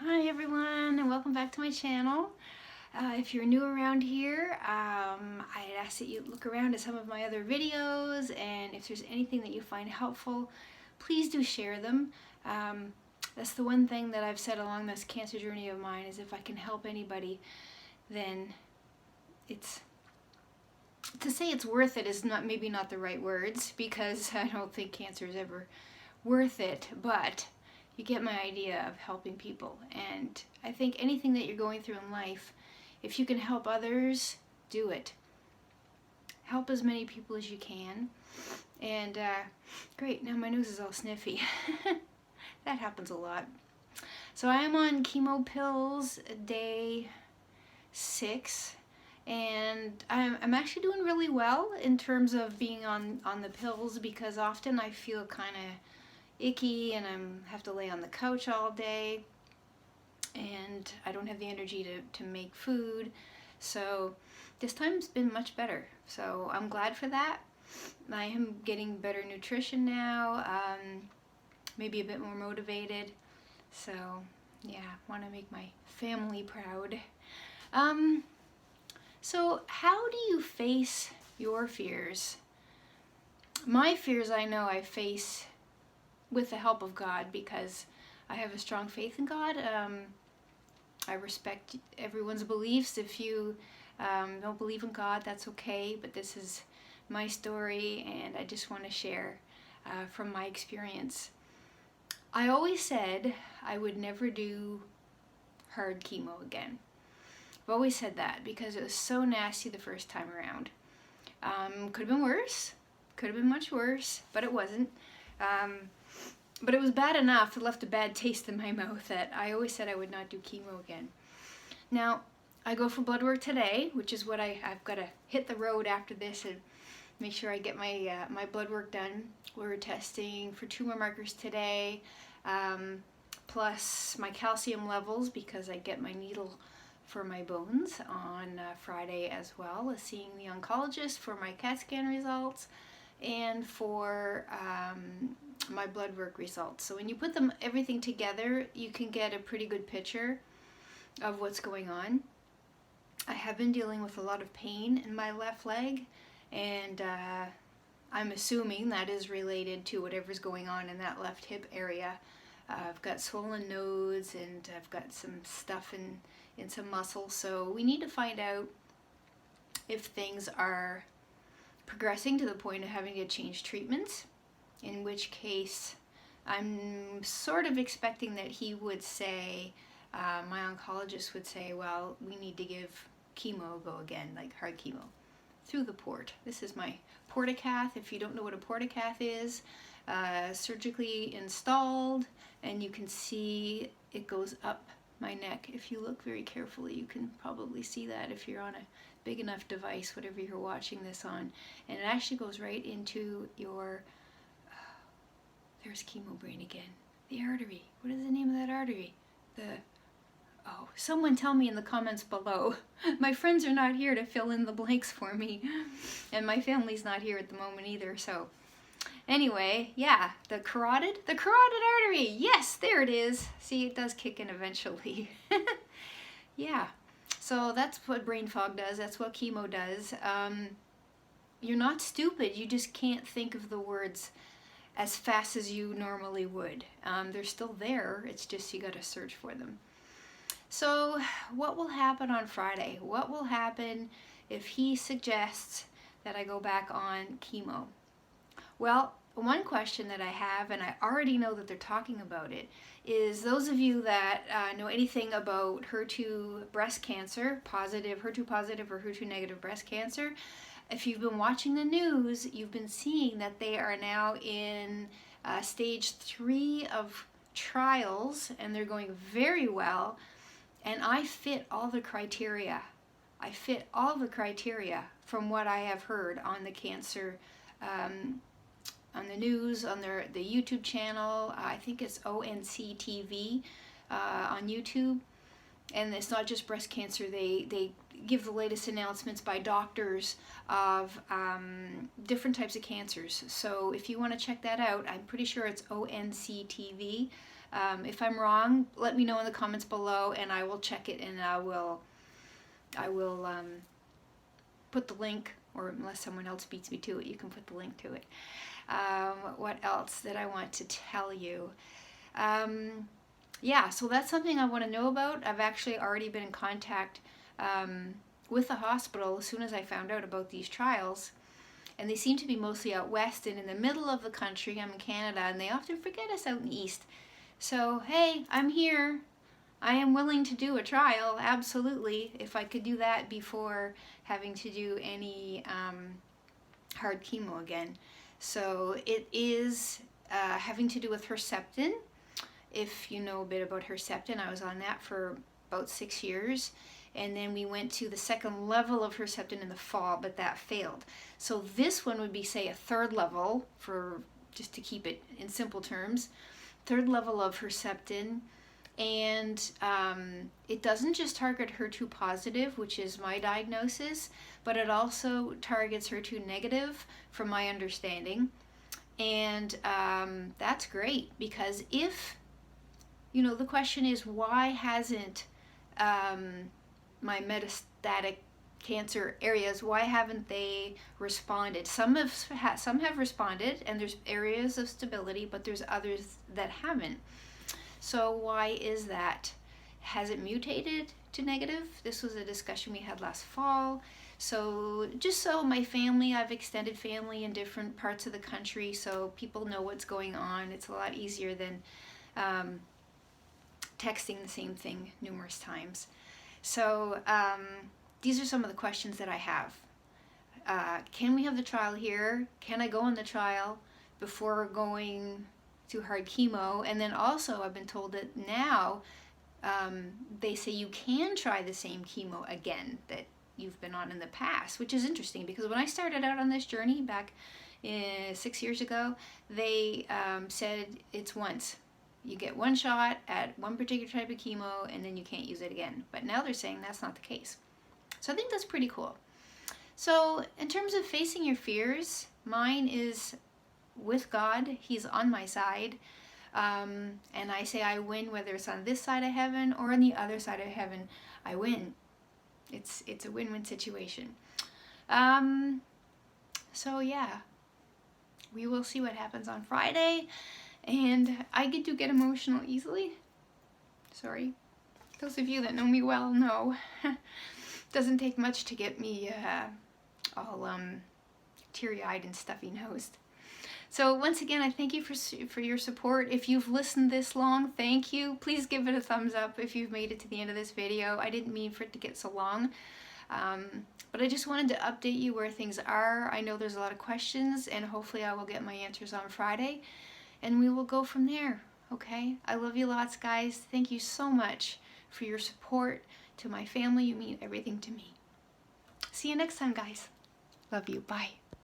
Hi everyone, and welcome back to my channel. If you're new around here, I'd ask that you look around at some of my other videos, and if there's anything that you find helpful, please do share them. That's the one thing that I've said along this cancer journey of mine, is if I can help anybody, then it's, to say it's worth it is maybe not the right words, because I don't think cancer is ever worth it, but you get my idea of helping people. And I think anything that you're going through in life, if you can help others, do it. Help as many people as you can. And great, now my nose is all sniffy. That happens a lot. So I am on chemo pills day 6, and I'm actually doing really well in terms of being on the pills, because often I feel kind of icky and I have to lay on the couch all day and I don't have the energy to make food. So this time's been much better, so I'm glad for that. I am getting better nutrition now, maybe a bit more motivated. So yeah, want to make my family proud. So how do you face your fears? My fears, I know I face with the help of God, because I have a strong faith in God. I respect everyone's beliefs. If you don't believe in God, that's okay, but this is my story and I just want to share from my experience. I always said I would never do hard chemo again. I've always said that because it was so nasty the first time around. Could have been worse, could have been much worse, but it wasn't. But it was bad enough, it left a bad taste in my mouth, that I always said I would not do chemo again. Now, I go for blood work today, which is what I've got to hit the road after this and make sure I get my my blood work done. We're testing for tumor markers today, plus my calcium levels, because I get my needle for my bones on Friday, as well as seeing the oncologist for my CAT scan results and for my blood work results. So when you put everything together, you can get a pretty good picture of what's going on. I have been dealing with a lot of pain in my left leg, and I'm assuming that is related to whatever's going on in that left hip area. I've got swollen nodes and I've got some stuff in some muscle, so we need to find out if things are progressing to the point of having to change treatments, in which case I'm sort of expecting that he would say, my oncologist would say, well, we need to give chemo a go again, like hard chemo, through the port. This is my portacath. If you don't know what a portacath is, surgically installed, and you can see it goes up my neck. If you look very carefully, you can probably see that if you're on a big enough device, whatever you're watching this on, and it actually goes right into your, there's chemo brain again, the artery. What is the name of that artery? Oh, someone tell me in the comments below. My friends are not here to fill in the blanks for me, and my family's not here at the moment either, so anyway, yeah, the carotid artery, yes, there it is. See, it does kick in eventually. Yeah. So that's what brain fog does, that's what chemo does. You're not stupid, you just can't think of the words as fast as you normally would. They're still there, it's just you gotta search for them. So what will happen on Friday? What will happen if he suggests that I go back on chemo? Well, one question that I have, and I already know that they're talking about it, is those of you that know anything about HER2 breast cancer, HER2 positive or HER2 negative breast cancer, if you've been watching the news, you've been seeing that they are now in stage 3 of trials, and they're going very well, and I fit all the criteria. I fit all the criteria from what I have heard on the cancer, on the news, on the YouTube channel. I think it's ONC TV on YouTube. And it's not just breast cancer. They give the latest announcements by doctors of different types of cancers. So if you want to check that out, I'm pretty sure it's ONC TV. If I'm wrong, let me know in the comments below, and I will check it, and I will put the link, or unless someone else beats me to it, you can put the link to it. What else did I want to tell you? Yeah, so that's something I want to know about. I've actually already been in contact with the hospital as soon as I found out about these trials. And they seem to be mostly out west and in the middle of the country. I'm in Canada, and they often forget us out in the east. So, hey, I'm here. I am willing to do a trial, absolutely, if I could do that before having to do any hard chemo again. So it is having to do with Herceptin. If you know a bit about Herceptin, I was on that for about 6 years. And then we went to the second level of Herceptin in the fall, but that failed. So this one would be, say, a third level, for just to keep it in simple terms, third level of Herceptin. And it doesn't just target HER2 positive, which is my diagnosis, but it also targets HER2 negative, from my understanding. And that's great, because if, you know, the question is, why hasn't my metastatic cancer areas, why haven't they responded? Some have responded, and there's areas of stability, but there's others that haven't. So why is that? Has it mutated to negative? This was a discussion we had last fall. So just so my family, I've extended family in different parts of the country, so people know what's going on. It's a lot easier than texting the same thing numerous times. So these are some of the questions that I have. Can we have the trial here? Can I go on the trial before going to hard chemo? And then also I've been told that now they say you can try the same chemo again that you've been on in the past, which is interesting, because when I started out on this journey back 6 years ago, they said it's once. You get one shot at one particular type of chemo, and then you can't use it again. But now they're saying that's not the case. So I think that's pretty cool. So in terms of facing your fears, mine is with God. He's on my side. And I say I win, whether it's on this side of heaven or on the other side of heaven, I win. It's a win-win situation. So yeah, we will see what happens on Friday. And I do get emotional easily. Sorry. Those of you that know me well know. Doesn't take much to get me all teary-eyed and stuffy-nosed. So once again, I thank you for your support. If you've listened this long, thank you. Please give it a thumbs up if you've made it to the end of this video. I didn't mean for it to get so long. But I just wanted to update you where things are. I know there's a lot of questions, and hopefully I will get my answers on Friday. And we will go from there, okay? I love you lots, guys. Thank you so much for your support. To my family, you mean everything to me. See you next time, guys. Love you. Bye.